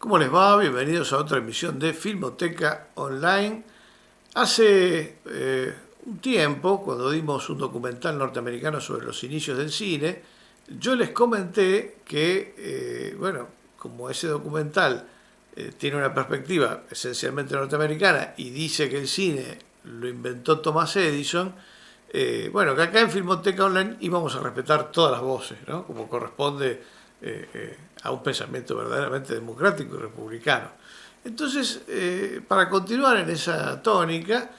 ¿Cómo les va? Bienvenidos a otra emisión de Filmoteca Online. Hace un tiempo, cuando dimos un documental norteamericano sobre los inicios del cine, yo les comenté que, como ese documental tiene una perspectiva esencialmente norteamericana y dice que el cine lo inventó Thomas Edison, que acá en Filmoteca Online íbamos a respetar todas las voces, ¿no? Como corresponde a un pensamiento verdaderamente democrático y republicano. Entonces, para continuar en esa tónica,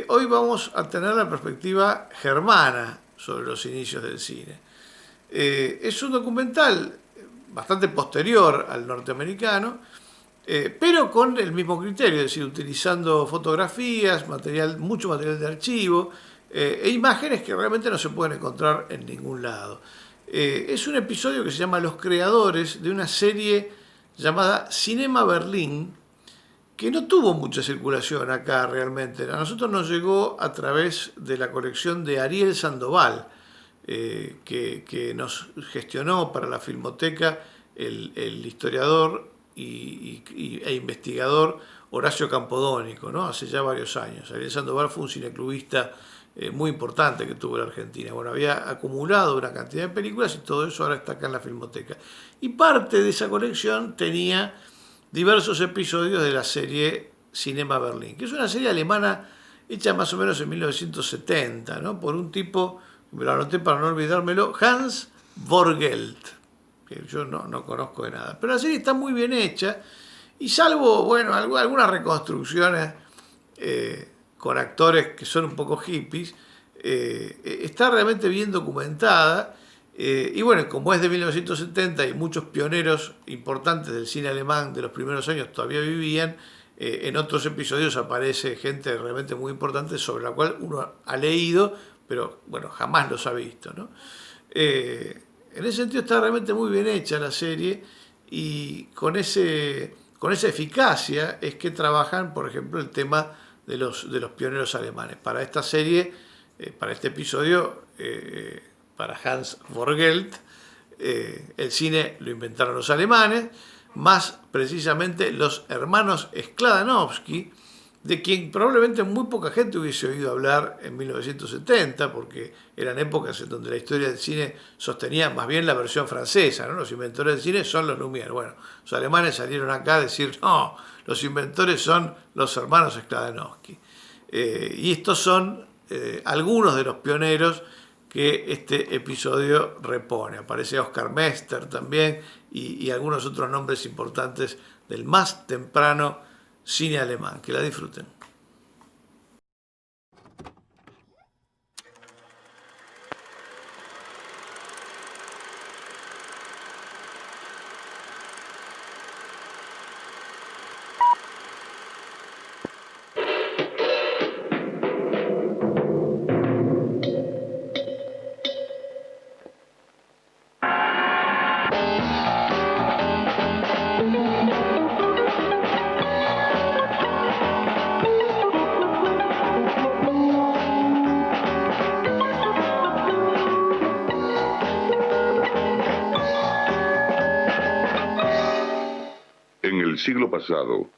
hoy vamos a tener la perspectiva germana sobre los inicios del cine. Es un documental bastante posterior al norteamericano, pero con el mismo criterio, es decir, utilizando fotografías, mucho material de archivo e imágenes que realmente no se pueden encontrar en ningún lado. Es un episodio que se llama Los Creadores, de una serie llamada Cinema Berlín, que no tuvo mucha circulación acá realmente. A nosotros nos llegó a través de la colección de Ariel Sandoval, que nos gestionó para la Filmoteca el historiador e investigador Horacio Campodónico, ¿no? Hace ya varios años. Ariel Sandoval fue un cineclubista muy importante que tuvo la Argentina. Bueno, había acumulado una cantidad de películas y todo eso ahora está acá en la Filmoteca. Y parte de esa colección tenía diversos episodios de la serie Cinema Berlín, que es una serie alemana hecha más o menos en 1970, ¿no? Por un tipo, me lo anoté para no olvidármelo, Hans Vorgelt, que yo no conozco de nada. Pero la serie está muy bien hecha y salvo, algunas reconstrucciones con actores que son un poco hippies, está realmente bien documentada. Y bueno, como es de 1970 y muchos pioneros importantes del cine alemán de los primeros años todavía vivían, en otros episodios aparece gente realmente muy importante sobre la cual uno ha leído, pero bueno, jamás los ha visto, ¿no? En ese sentido está realmente muy bien hecha la serie y con esa eficacia es que trabajan, por ejemplo, el tema de los pioneros alemanes. Para esta serie, para este episodio, para Hans Vorgelt, el cine lo inventaron los alemanes, más precisamente los hermanos Skladanovsky, de quien probablemente muy poca gente hubiese oído hablar en 1970, porque eran épocas en donde la historia del cine sostenía más bien la versión francesa, ¿no? Los inventores del cine son los Lumière. Bueno, los alemanes salieron acá a decir, no, los inventores son los hermanos Skladanovsky. Y estos son algunos de los pioneros que este episodio repone. Aparece Oscar Mester también y algunos otros nombres importantes del más temprano cine alemán. Que la disfruten. En el siglo pasado,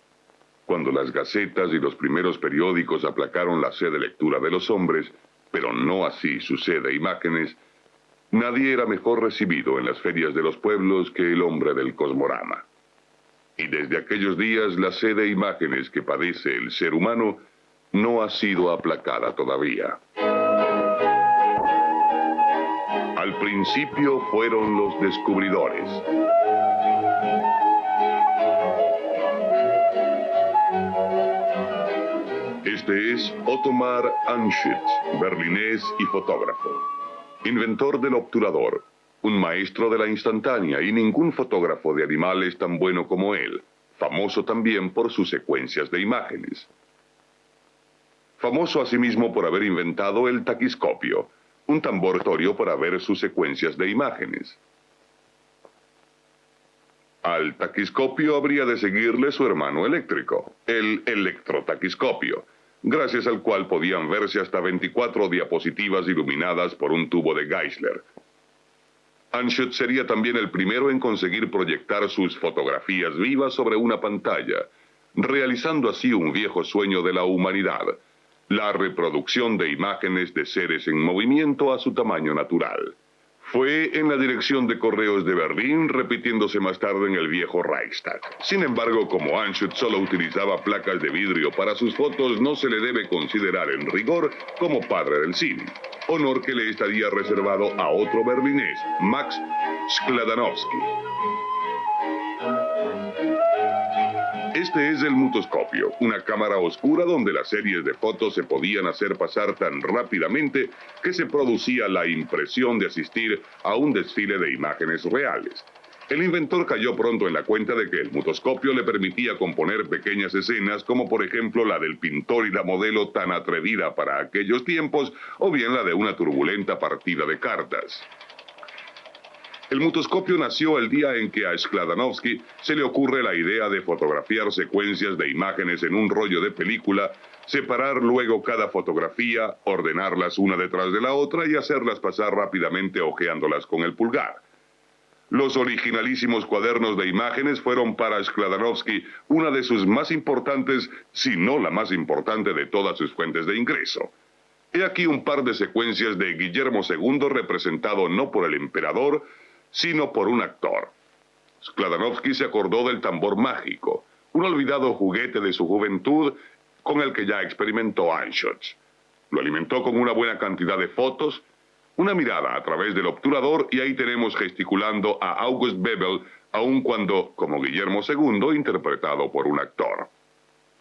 cuando las gacetas y los primeros periódicos aplacaron la sed de lectura de los hombres, pero no así su sed de imágenes, nadie era mejor recibido en las ferias de los pueblos que el hombre del cosmorama. Y desde aquellos días la sed de imágenes que padece el ser humano no ha sido aplacada todavía. Al principio fueron los descubridores. Este es Ottomar Anschütz, berlinés y fotógrafo. Inventor del obturador, un maestro de la instantánea y ningún fotógrafo de animales tan bueno como él, famoso también por sus secuencias de imágenes. Famoso asimismo por haber inventado el taquiscopio, un tambor giratorio para ver sus secuencias de imágenes. Al taquiscopio habría de seguirle su hermano eléctrico, el electrotaquiscopio, gracias al cual podían verse hasta 24 diapositivas iluminadas por un tubo de Geissler. Anschutz sería también el primero en conseguir proyectar sus fotografías vivas sobre una pantalla, realizando así un viejo sueño de la humanidad, la reproducción de imágenes de seres en movimiento a su tamaño natural. Fue en la dirección de correos de Berlín, repitiéndose más tarde en el viejo Reichstag. Sin embargo, como Anschutz solo utilizaba placas de vidrio para sus fotos, no se le debe considerar en rigor como padre del cine, honor que le estaría reservado a otro berlinés, Max Skladanowski. Este es el mutoscopio, una cámara oscura donde las series de fotos se podían hacer pasar tan rápidamente que se producía la impresión de asistir a un desfile de imágenes reales. El inventor cayó pronto en la cuenta de que el mutoscopio le permitía componer pequeñas escenas, como por ejemplo la del pintor y la modelo tan atrevida para aquellos tiempos, o bien la de una turbulenta partida de cartas. El mutoscopio nació el día en que a Skladanowski se le ocurre la idea de fotografiar secuencias de imágenes en un rollo de película, separar luego cada fotografía, ordenarlas una detrás de la otra y hacerlas pasar rápidamente hojeándolas con el pulgar. Los originalísimos cuadernos de imágenes fueron para Skladanowski una de sus más importantes, si no la más importante de todas sus fuentes de ingreso. He aquí un par de secuencias de Guillermo II representado no por el emperador, sino por un actor. Skladanowski se acordó del tambor mágico, un olvidado juguete de su juventud con el que ya experimentó Anschutz. Lo alimentó con una buena cantidad de fotos, una mirada a través del obturador y ahí tenemos gesticulando a August Bebel, aun cuando como Guillermo II interpretado por un actor.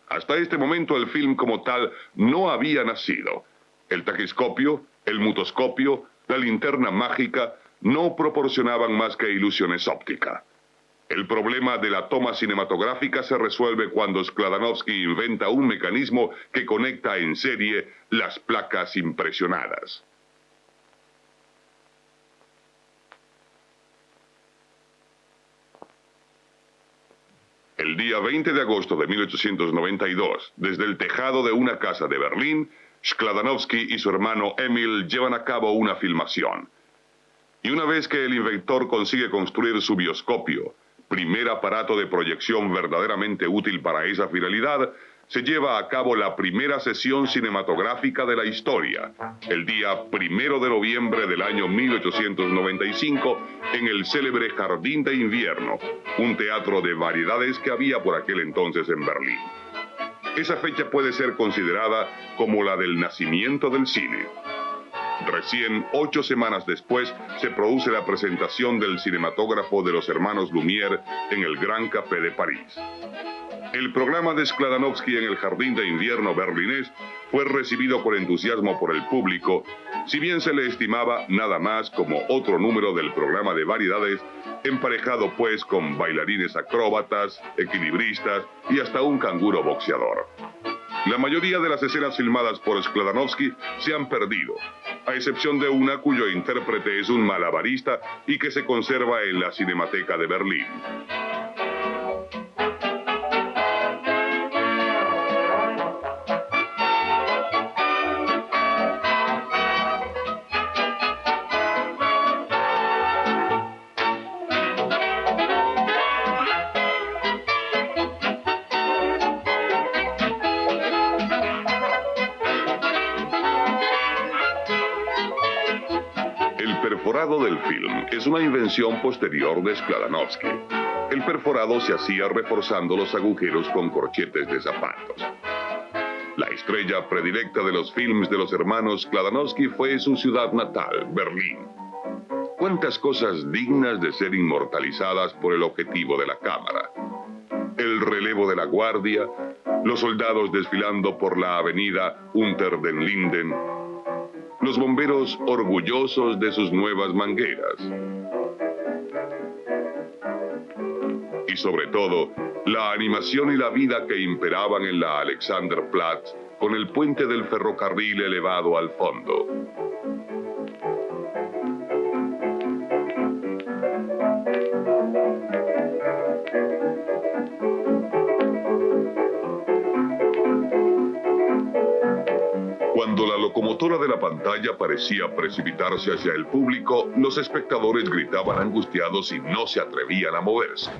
Hasta este momento el film como tal no había nacido. El taquiscopio, el mutoscopio, la linterna mágica no proporcionaban más que ilusiones ópticas. El problema de la toma cinematográfica se resuelve cuando Skladanowski inventa un mecanismo que conecta en serie las placas impresionadas. El día 20 de agosto de 1892, desde el tejado de una casa de Berlín, Skladanowski y su hermano Emil llevan a cabo una filmación. Y una vez que el inventor consigue construir su bioscopio, primer aparato de proyección verdaderamente útil para esa finalidad, se lleva a cabo la primera sesión cinematográfica de la historia, el día 1 de noviembre del año 1895, en el célebre Jardín de Invierno, un teatro de variedades que había por aquel entonces en Berlín. Esa fecha puede ser considerada como la del nacimiento del cine. Recién 8 semanas después se produce la presentación del cinematógrafo de los hermanos Lumière en el Gran Café de París. El programa de Skladanowski en el Jardín de Invierno berlinés fue recibido con entusiasmo por el público, si bien se le estimaba nada más como otro número del programa de variedades, emparejado pues con bailarines acróbatas, equilibristas y hasta un canguro boxeador. La mayoría de las escenas filmadas por Skladanowski se han perdido, a excepción de una cuyo intérprete es un malabarista y que se conserva en la Cinemateca de Berlín. El perforado del film es una invención posterior de Skladanowski. El perforado se hacía reforzando los agujeros con corchetes de zapatos. La estrella predilecta de los films de los hermanos Skladanowski fue su ciudad natal, Berlín. Cuántas cosas dignas de ser inmortalizadas por el objetivo de la cámara. El relevo de la guardia, los soldados desfilando por la avenida Unter den Linden, los bomberos orgullosos de sus nuevas mangueras. Y sobre todo, la animación y la vida que imperaban en la Alexanderplatz con el puente del ferrocarril elevado al fondo. Cuando la locomotora grosura de la pantalla parecía precipitarse hacia el público, los espectadores gritaban angustiados y no se atrevían a moverse.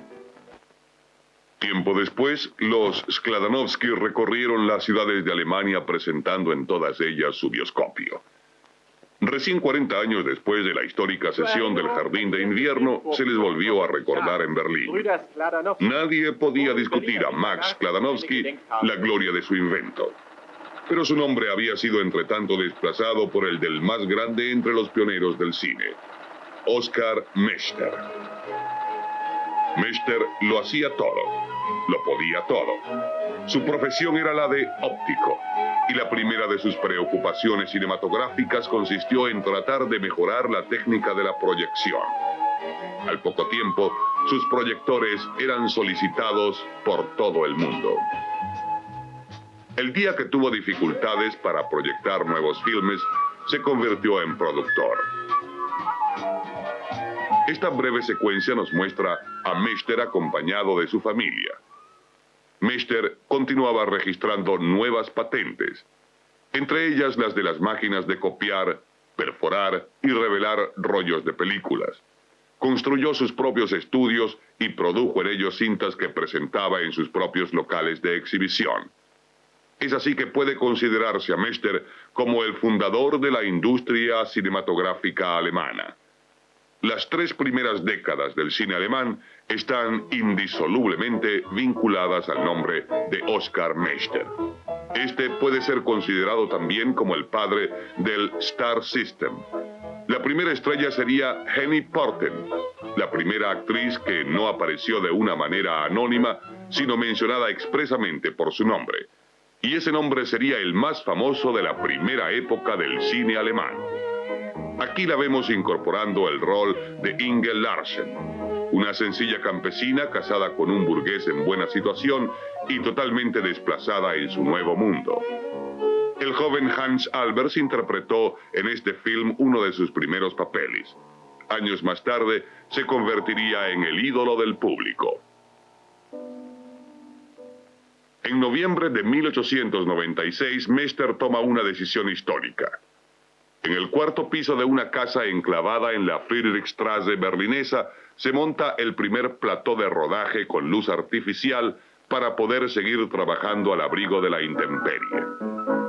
Tiempo después, los Skladanowski recorrieron las ciudades de Alemania presentando en todas ellas su bioscopio. Recién 40 años después de la histórica sesión del Jardín de Invierno, se les volvió a recordar en Berlín. Nadie podía discutir a Max Skladanowski la gloria de su invento. Pero su nombre había sido entretanto desplazado por el del más grande entre los pioneros del cine, Oskar Meschter. Meschter lo hacía todo, lo podía todo. Su profesión era la de óptico, y la primera de sus preocupaciones cinematográficas consistió en tratar de mejorar la técnica de la proyección. Al poco tiempo, sus proyectores eran solicitados por todo el mundo. El día que tuvo dificultades para proyectar nuevos filmes, se convirtió en productor. Esta breve secuencia nos muestra a Meschter acompañado de su familia. Meschter continuaba registrando nuevas patentes, entre ellas las de las máquinas de copiar, perforar y revelar rollos de películas. Construyó sus propios estudios y produjo en ellos cintas que presentaba en sus propios locales de exhibición. Es así que puede considerarse a Meschter como el fundador de la industria cinematográfica alemana. Las 3 primeras décadas del cine alemán están indisolublemente vinculadas al nombre de Oskar Meschter. Este puede ser considerado también como el padre del Star System. La primera estrella sería Henny Porten, la primera actriz que no apareció de una manera anónima, sino mencionada expresamente por su nombre. Y ese nombre sería el más famoso de la primera época del cine alemán. Aquí la vemos incorporando el rol de Inge Larsen, una sencilla campesina casada con un burgués en buena situación y totalmente desplazada en su nuevo mundo. El joven Hans Albers interpretó en este film uno de sus primeros papeles. Años más tarde se convertiría en el ídolo del público. En noviembre de 1896, Meschter toma una decisión histórica. En el 4º piso de una casa enclavada en la Friedrichstraße berlinesa, se monta el primer plató de rodaje con luz artificial para poder seguir trabajando al abrigo de la intemperie.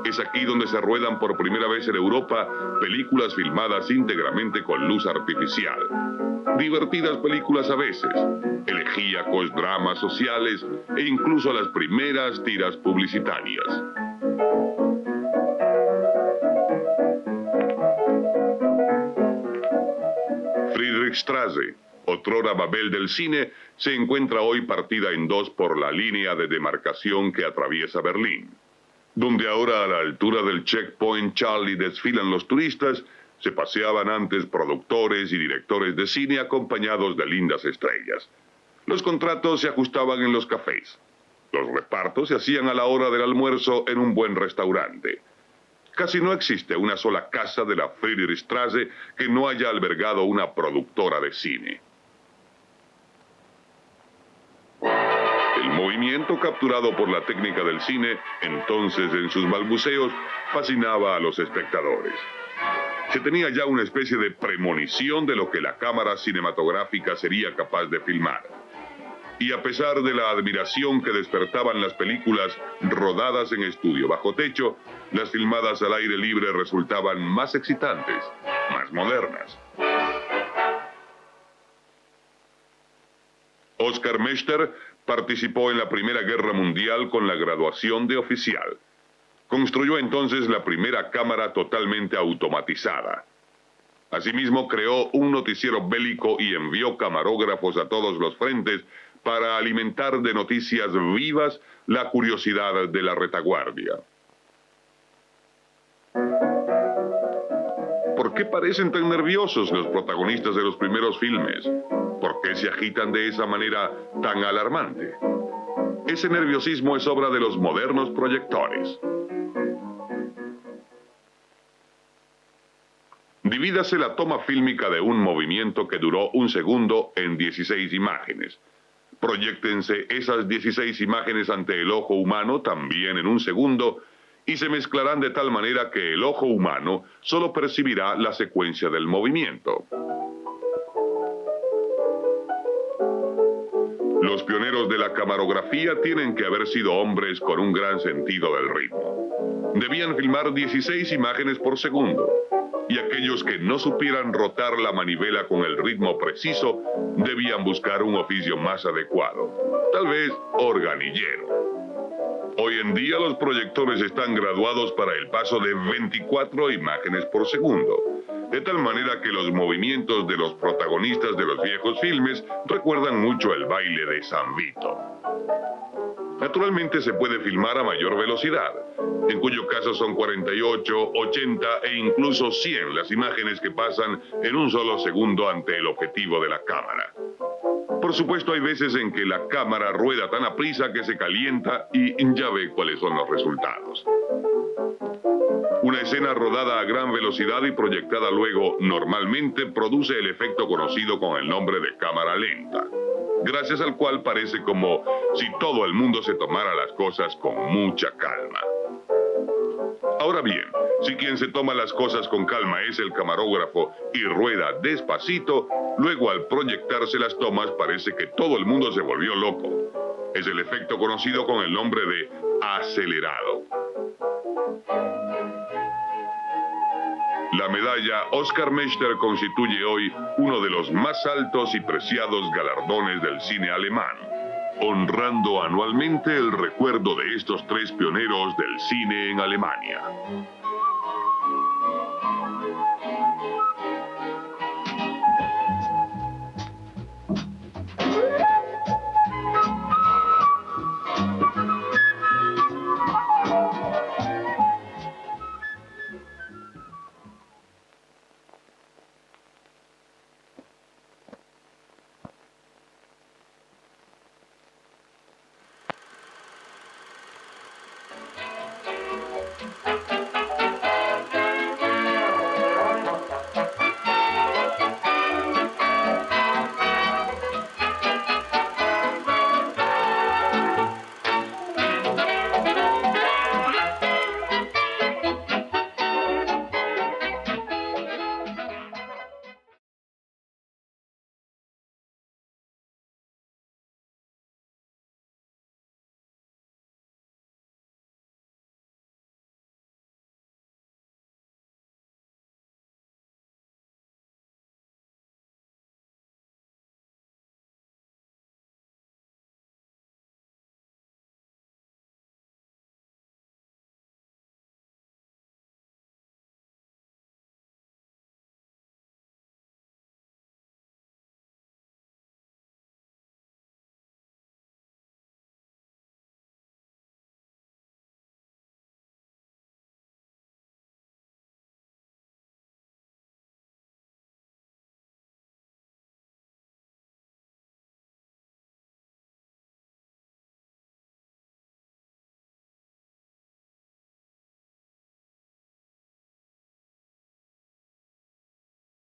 Es aquí donde se ruedan por primera vez en Europa películas filmadas íntegramente con luz artificial. Divertidas películas a veces, elegíacos dramas sociales e incluso las primeras tiras publicitarias. Friedrichstraße, otrora Babel del cine, se encuentra hoy partida en 2 por la línea de demarcación que atraviesa Berlín. Donde ahora a la altura del checkpoint Charlie desfilan los turistas, se paseaban antes productores y directores de cine acompañados de lindas estrellas. Los contratos se ajustaban en los cafés. Los repartos se hacían a la hora del almuerzo en un buen restaurante. Casi no existe una sola casa de la Friedrichstraße que no haya albergado una productora de cine. El movimiento capturado por la técnica del cine, entonces en sus balbuceos, fascinaba a los espectadores. Se tenía ya una especie de premonición de lo que la cámara cinematográfica sería capaz de filmar. Y a pesar de la admiración que despertaban las películas rodadas en estudio bajo techo, las filmadas al aire libre resultaban más excitantes, más modernas. Oskar Meschter participó en la Primera Guerra Mundial con la graduación de oficial. Construyó entonces la primera cámara totalmente automatizada. Asimismo, creó un noticiero bélico y envió camarógrafos a todos los frentes para alimentar de noticias vivas la curiosidad de la retaguardia. ¿Por qué parecen tan nerviosos los protagonistas de los primeros filmes? ¿Por qué se agitan de esa manera tan alarmante? Ese nerviosismo es obra de los modernos proyectores. Divídase la toma fílmica de un movimiento que duró 1 segundo en 16 imágenes. Proyéctense esas 16 imágenes ante el ojo humano también en 1 segundo y se mezclarán de tal manera que el ojo humano solo percibirá la secuencia del movimiento. Los pioneros de la camarografía tienen que haber sido hombres con un gran sentido del ritmo. Debían filmar 16 imágenes por segundo, y aquellos que no supieran rotar la manivela con el ritmo preciso debían buscar un oficio más adecuado, tal vez organillero. Hoy en día los proyectores están graduados para el paso de 24 imágenes por segundo, de tal manera que los movimientos de los protagonistas de los viejos filmes recuerdan mucho el baile de San Vito. Naturalmente se puede filmar a mayor velocidad, en cuyo caso son 48, 80 e incluso 100 las imágenes que pasan en un solo segundo ante el objetivo de la cámara. Por supuesto, hay veces en que la cámara rueda tan aprisa que se calienta y ya ve cuáles son los resultados. Una escena rodada a gran velocidad y proyectada luego normalmente produce el efecto conocido con el nombre de cámara lenta, gracias al cual parece como si todo el mundo se tomara las cosas con mucha calma. Ahora bien, si quien se toma las cosas con calma es el camarógrafo y rueda despacito, luego al proyectarse las tomas parece que todo el mundo se volvió loco. Es el efecto conocido con el nombre de acelerado. La medalla Oscar Meister constituye hoy uno de los más altos y preciados galardones del cine alemán, honrando anualmente el recuerdo de estos tres pioneros del cine en Alemania.